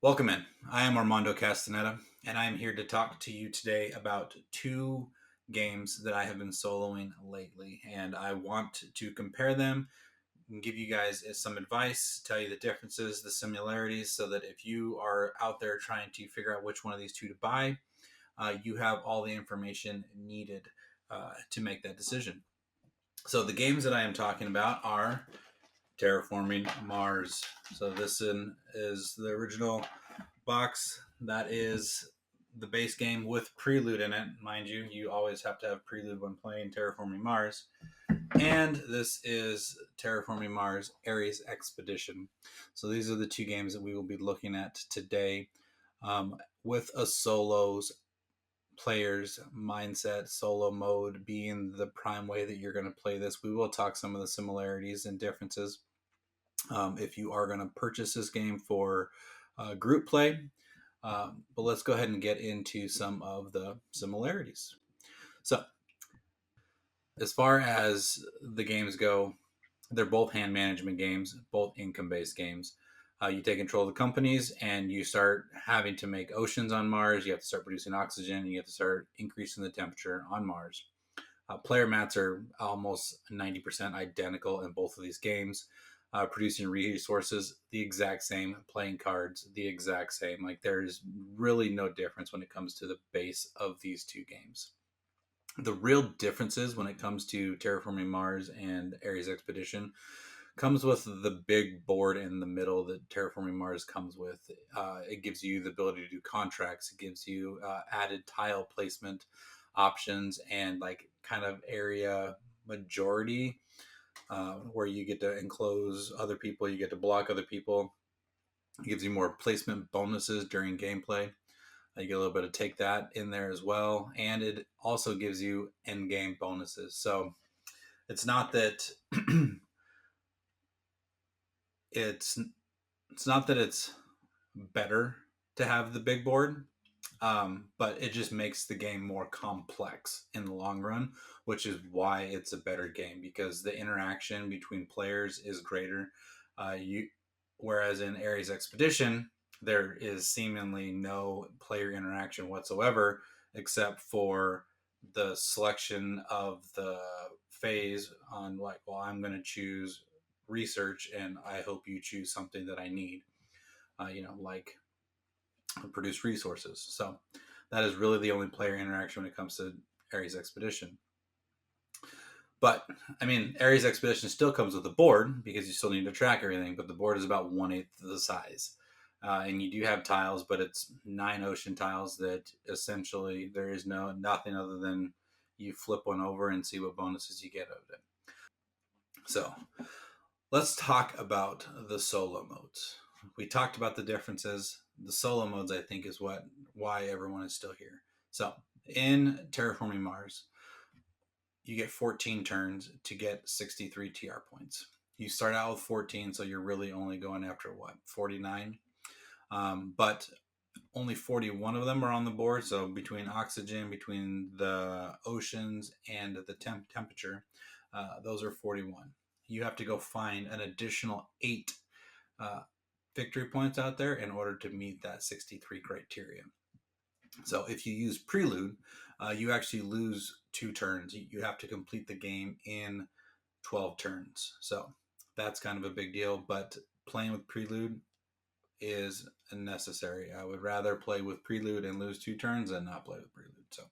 Welcome in. I am Armando Castaneda, and I am here to talk to you today about two games that I have been soloing lately. And I want to compare them and give you guys some advice, tell you the differences, the similarities, so that if you are out there trying to figure out which one of these two to buy, you have all the information needed to make that decision. So the games that I am talking about are Terraforming Mars. So is the original box that is the base game with prelude in it. Mind you, you always have to have prelude when playing Terraforming Mars. And this is Terraforming Mars Ares Expedition. So these are the two games that we will be looking at today, with a solos player's mindset, solo mode being the prime way that you're going to play this. We will talk some of the similarities and differences. If you are going to purchase this game for group play, but let's go ahead and get into some of the similarities. So, as far as the games go, they're both hand management games, both income based games. You take control of the companies and you start having to make oceans on Mars. You have to start producing oxygen. You have to start increasing the temperature on Mars. Player mats are almost 90% identical in both of these games. Producing resources, the exact same. Playing cards, the exact same. Like, there's really no difference when it comes to the base of these two games. The real differences when it comes to Terraforming Mars and Ares Expedition comes with the big board in the middle that Terraforming Mars comes with. It gives you the ability to do contracts. It gives you added tile placement options and like kind of area majority, where you get to enclose other people, you get to block other people. It gives you more placement bonuses during gameplay. You get a little bit of take that in there as well, and it also gives you end game bonuses. So it's not that it's it's better to have the big board, but it just makes the game more complex in the long run, which is why it's a better game because the interaction between players is greater. You Whereas in Ares Expedition, there is seemingly no player interaction whatsoever, except for the selection of the phase on like, well, I'm going to choose research, and I hope you choose something that I need. Like produce resources. So that is really the only player interaction when it comes to Ares Expedition. But I mean, Ares Expedition still comes with a board because you still need to track everything. But the board is about 1/8 of the size, and you do have tiles, but it's 9 ocean tiles that essentially there is nothing other than you flip one over and see what bonuses you get out of it. So let's talk about the solo modes. We talked about the differences. The solo modes, I think, is why everyone is still here. So in Terraforming Mars, you get 14 turns to get 63 TR points. You start out with 14, so you're really only going after what, 49? But only 41 of them are on the board. So between oxygen, between the oceans, and the temperature, those are 41. You have to go find an additional 8 uh, victory points out there in order to meet that 63 criteria. So if you use Prelude, you actually lose 2 turns. You have to complete the game in 12 turns. So that's kind of a big deal. But playing with Prelude is necessary. I would rather play with Prelude and lose 2 turns than not play with Prelude. So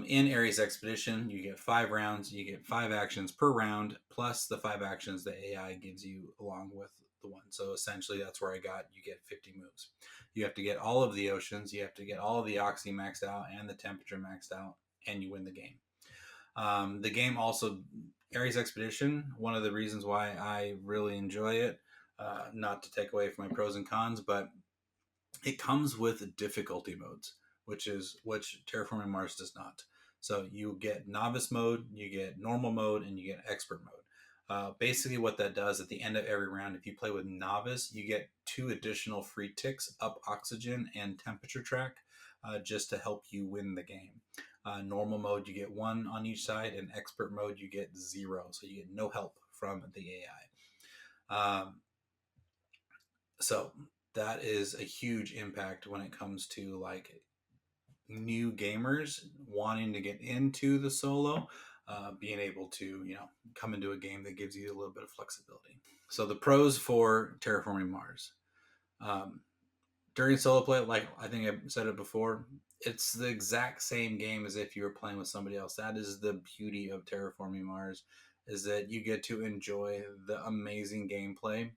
in Ares Expedition, you get 5 rounds. You get 5 actions per round, plus the 5 actions the AI gives you along with the one. So essentially, that's where you get 50 moves. You have to get all of the oceans. You have to get all of the oxy maxed out and the temperature maxed out, and you win the game. The game also, Ares Expedition, one of the reasons why I really enjoy it, not to take away from my pros and cons, but it comes with difficulty modes, which Terraforming Mars does not. So you get novice mode, you get normal mode, and you get expert mode. Basically, what that does at the end of every round, if you play with novice, you get 2 additional free ticks up oxygen and temperature track, just to help you win the game. Normal mode, you get 1 on each side, and expert mode, you get 0. So you get no help from the AI. So that is a huge impact when it comes to like new gamers wanting to get into the solo, being able to, come into a game that gives you a little bit of flexibility. So the pros for Terraforming Mars. Um, During solo play, like I think I said it before, it's the exact same game as if you were playing with somebody else. That is the beauty of Terraforming Mars, is that you get to enjoy the amazing gameplay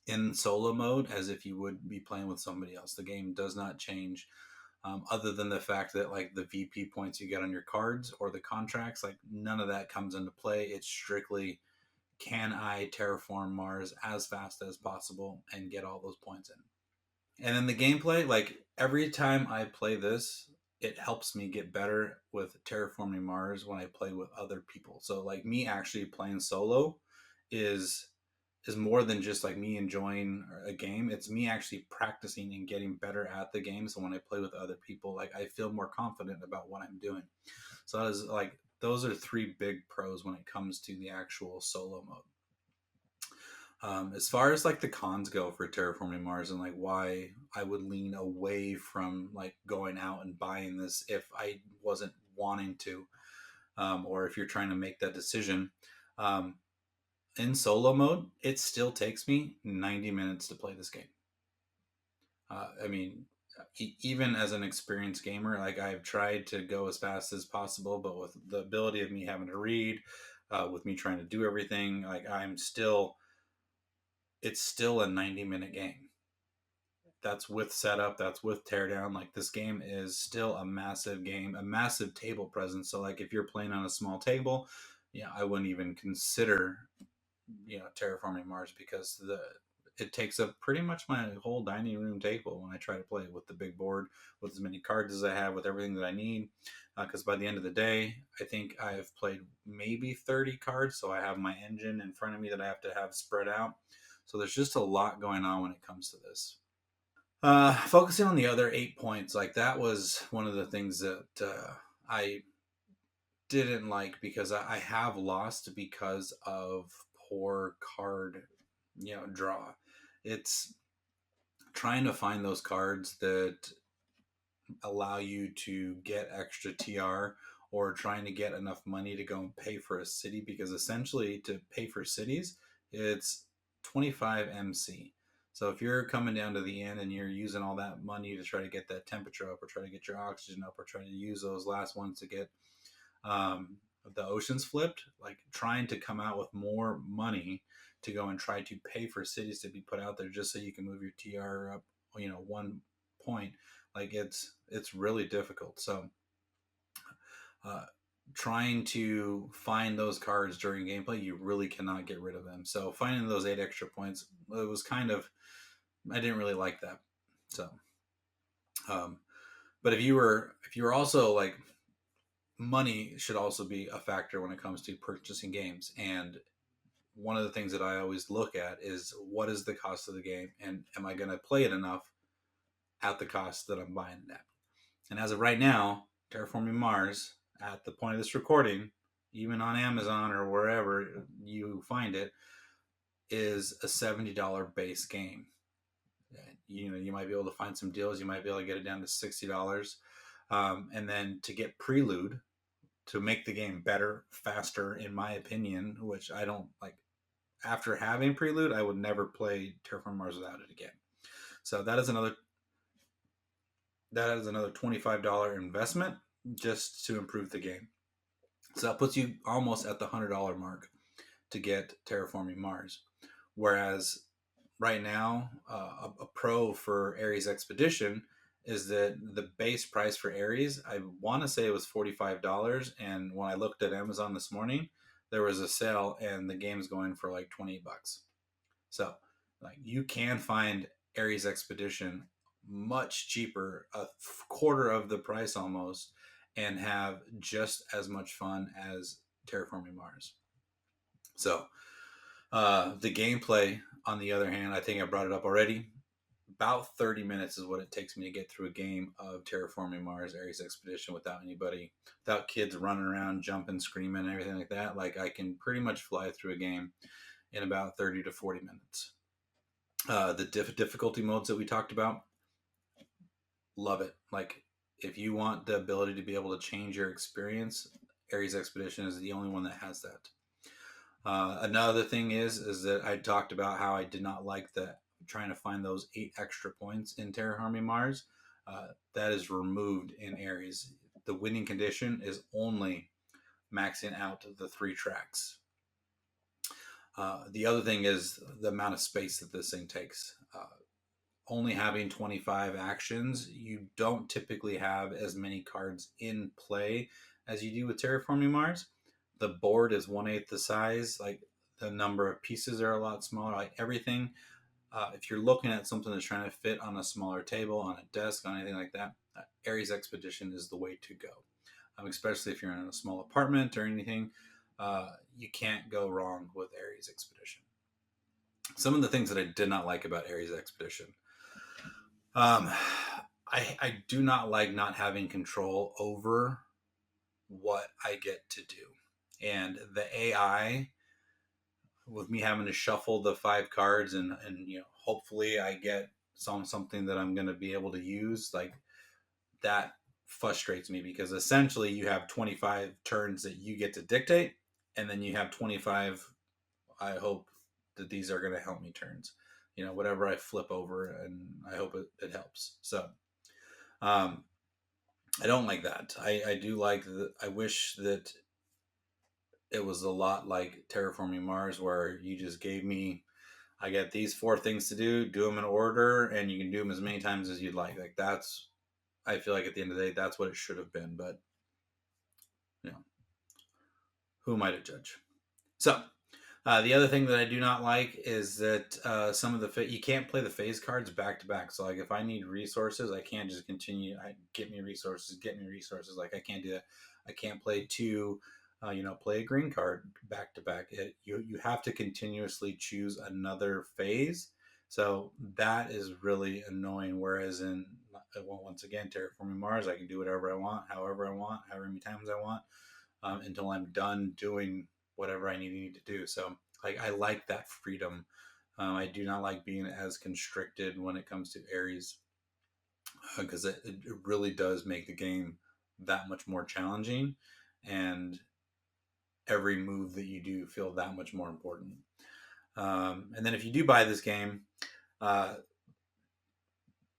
in solo mode as if you would be playing with somebody else. The game does not change, other than the fact that like the VP points you get on your cards or the contracts, like none of that comes into play. It's strictly, can I terraform Mars as fast as possible and get all those points in? And then the gameplay, like every time I play this, it helps me get better with Terraforming Mars when I play with other people. So like me actually playing solo is more than just like me enjoying a game. It's me actually practicing and getting better at the game. So when I play with other people, like I feel more confident about what I'm doing. So that is like those are three big pros when it comes to the actual solo mode. As far as like the cons go for Terraforming Mars and like why I would lean away from like going out and buying this if I wasn't wanting to, or if you're trying to make that decision, um, in solo mode, it still takes me 90 minutes to play this game. I mean, even as an experienced gamer, like I've tried to go as fast as possible, but with the ability of me having to read, with me trying to do everything, like it's still a 90-minute game. That's with setup, that's with teardown. Like this game is still a massive game, a massive table presence. So like if you're playing on a small table, yeah, I wouldn't even consider Terraforming Mars, because the it takes up pretty much my whole dining room table when I try to play it with the big board, with as many cards as I have, with everything that I need. Because by the end of the day, I think I've played maybe 30 cards, so I have my engine in front of me that I have to have spread out. So there's just a lot going on when it comes to this. Focusing on the other 8 points, like that was one of the things that I didn't like, because I have lost because of poor card, draw. It's trying to find those cards that allow you to get extra TR, or trying to get enough money to go and pay for a city, because essentially to pay for cities, it's 25 MC. So if you're coming down to the end and you're using all that money to try to get that temperature up, or try to get your oxygen up, or try to use those last ones to get um, the oceans flipped, like trying to come out with more money to go and try to pay for cities to be put out there just so you can move your TR up, 1 point. Like it's really difficult. So uh, trying to find those cards during gameplay, you really cannot get rid of them. So finding those 8 extra points, it was kind of, I didn't really like that. So, um, but if you were also like, money should also be a factor when it comes to purchasing games. And one of the things that I always look at is, what is the cost of the game, and am I going to play it enough at the cost that I'm buying it at? And as of right now, Terraforming Mars, at the point of this recording, even on Amazon or wherever you find it, is a $70 base game. You might be able to find some deals. You might be able to get it down to $60. And then to get Prelude, to make the game better, faster, in my opinion, which I don't like. After having Prelude, I would never play Terraform Mars without it again. So that is another $25 investment just to improve the game. So that puts you almost at the $100 mark to get Terraforming Mars. Whereas right now, a pro for Ares Expedition is that the base price for Ares, I want to say it was $45. And when I looked at Amazon this morning, there was a sale and the game's going for like $28. So like you can find Ares Expedition much cheaper, a quarter of the price almost, and have just as much fun as Terraforming Mars. So the gameplay, on the other hand, I think I brought it up already. About 30 minutes is what it takes me to get through a game of Terraforming Mars Ares Expedition without anybody, without kids running around, jumping, screaming, everything like that. Like I can pretty much fly through a game in about 30 to 40 minutes. The difficulty modes that we talked about, love it. Like, if you want the ability to be able to change your experience, Ares Expedition is the only one that has that. Another thing is that I talked about how I did not like the trying to find those 8 extra points in Terraforming Mars. That is removed in Ares. The winning condition is only maxing out the 3 tracks. The other thing is the amount of space that this thing takes. Only having 25 actions, you don't typically have as many cards in play as you do with Terraforming Mars. The board is 1/8 the size. Like, the number of pieces are a lot smaller. Like, everything. If you're looking at something that's trying to fit on a smaller table, on a desk, on anything like that, Ares Expedition is the way to go. Especially if you're in a small apartment or anything, you can't go wrong with Ares Expedition. Some of the things that I did not like about Ares Expedition. I do not like not having control over what I get to do. And the AI, with me having to shuffle the 5 cards and hopefully I get something that I'm going to be able to use, like, that frustrates me, because essentially you have 25 turns that you get to dictate, and then you have 25, I hope that these are going to help me turns. Whatever I flip over, and I hope it helps. So I don't like that. I do like that. I wish that it was a lot like Terraforming Mars, where you just gave me, I get these 4 things to do them in order, and you can do them as many times as you'd like. Like, that's, I feel like at the end of the day, that's what it should have been. But, who am I to judge? So, the other thing that I do not like is that some of the you can't play the phase cards back to back. So, like, if I need resources, I can't just continue. Get me resources. Like, I can't do that. I can't play 2. Play a green card back to back. You have to continuously choose another phase. So that is really annoying. Whereas once again, Terraforming Mars, I can do whatever I want, however I want, however many times I want, until I'm done doing whatever I need to do. So, like, I like that freedom. I do not like being as constricted when it comes to Ares, because it really does make the game that much more challenging, and every move that you do feel that much more important. And then if you do buy this game, and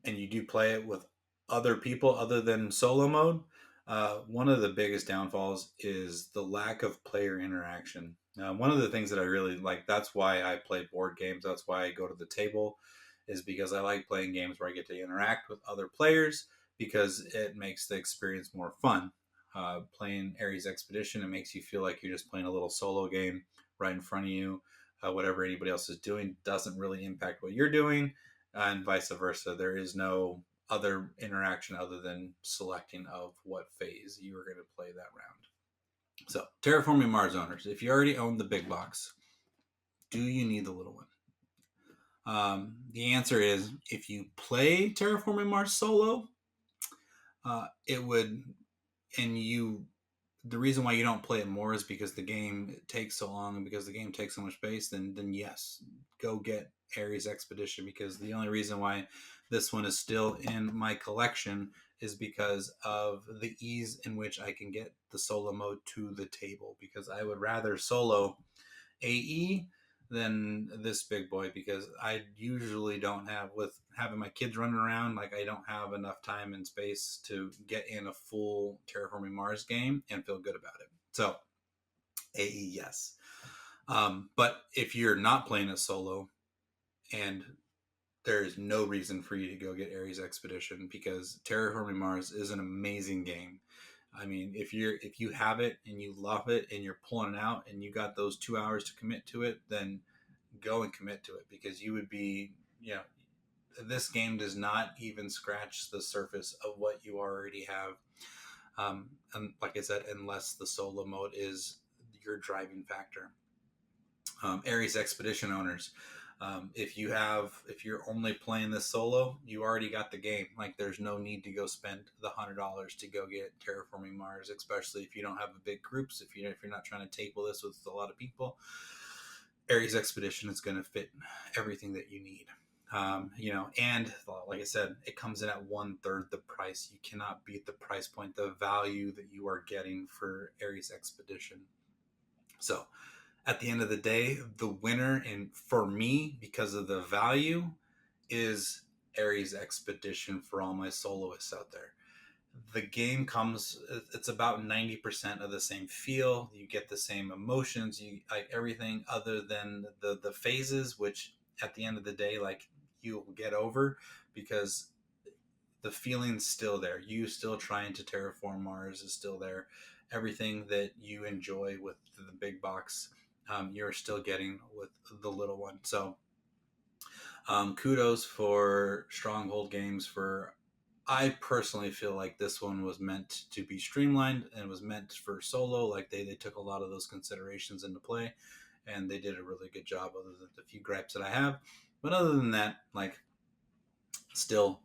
you do play it with other people other than solo mode, one of the biggest downfalls is the lack of player interaction. One of the things that I really like, that's why I play board games, that's why I go to the table, is because I like playing games where I get to interact with other players, because it makes the experience more fun. Playing Ares Expedition, it makes you feel like you're just playing a little solo game right in front of you. Whatever anybody else is doing doesn't really impact what you're doing, and vice versa. There is no other interaction other than selecting of what phase you are going to play that round. So, Terraforming Mars owners, if you already own the big box, do you need the little one? The answer is, if you play Terraforming Mars solo, it would, and the reason why you don't play it more is because the game takes so long, and because the game takes so much space, then yes, go get Ares Expedition, because the only reason why this one is still in my collection is because of the ease in which I can get the solo mode to the table, because I would rather solo AE than this big boy, because I usually don't have, with having my kids running around, like, I don't have enough time and space to get in a full Terraforming Mars game and feel good about it. So AE, yes. But if you're not playing a solo, and there's no reason for you to go get Ares Expedition, because Terraforming Mars is an amazing game. I mean, if you have it and you love it and you're pulling it out and you got those 2 hours to commit to it, then go and commit to it, because you would be, this game does not even scratch the surface of what you already have. And like I said, unless the solo mode is your driving factor. Ares Expedition owners, if you're only playing this solo, you already got the game. Like, there's no need to go spend the $100 to go get Terraforming Mars, especially if you don't have a big groups. If you're not trying to table this with a lot of people, Ares Expedition is going to fit everything that you need. And like I said, it comes in at 1/3 the price. You cannot beat the price point, the value that you are getting for Ares Expedition. So at the end of the day, the winner, and for me, because of the value, is Ares Expedition for all my soloists out there. The game comes, it's about 90% of the same feel. You get the same emotions, you like everything other than the phases, which at the end of the day, like, you'll get over, because the feeling's still there. You still trying to terraform Mars is still there. Everything that you enjoy with the big box, you're still getting with the little one. So kudos for Stronghold Games. For I personally feel like this one was meant to be streamlined and was meant for solo. Like they took a lot of those considerations into play, and they did a really good job, other than the few gripes that I have. But other than that, like, still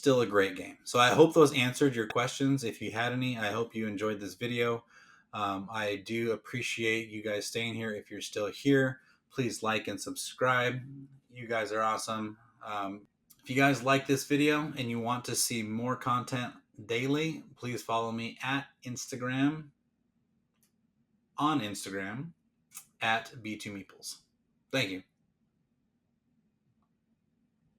a great game. So I hope those answered your questions. If you had any, I hope you enjoyed this video. I do appreciate you guys staying here. If you're still here, please like and subscribe. You guys are awesome. If you guys like this video and you want to see more content daily, please follow me on Instagram at B2Meeples. Thank you.